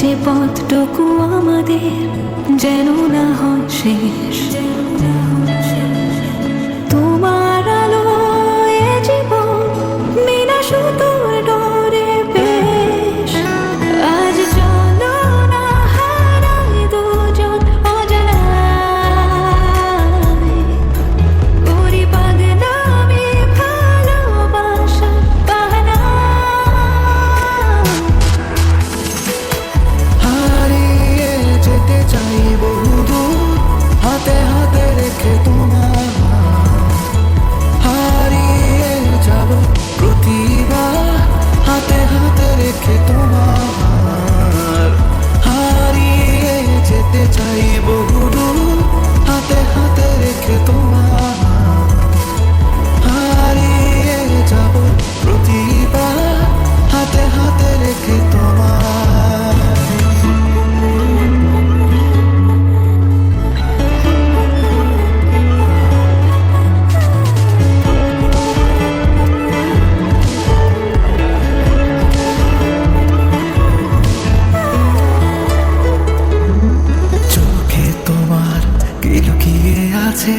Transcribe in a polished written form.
যে পথটুকু আমাদের যেন না হয় শেষ। তোমার আলো এ জীবন বিনা সুতোর ডোরে বেশ। আজ চলো না হারাই দুজন অজানায়, করি বদনামে ভালোবাসা বাহানা। হারিয়ে যেতে চাই বহুদূর, হাতে হাতে রেখে তোমার। হারিয়ে যাব প্রতিবার, হাতে হাতে রেখে তোমার। হারিয়ে যেতে চাই বহুদূর, হাতে হাতে রেখে তোমার। হারিয়ে যাব প্রতিবার, হাতে হাতে রেখে তোমার। চোখে তোমার কি লুকিয়ে আছে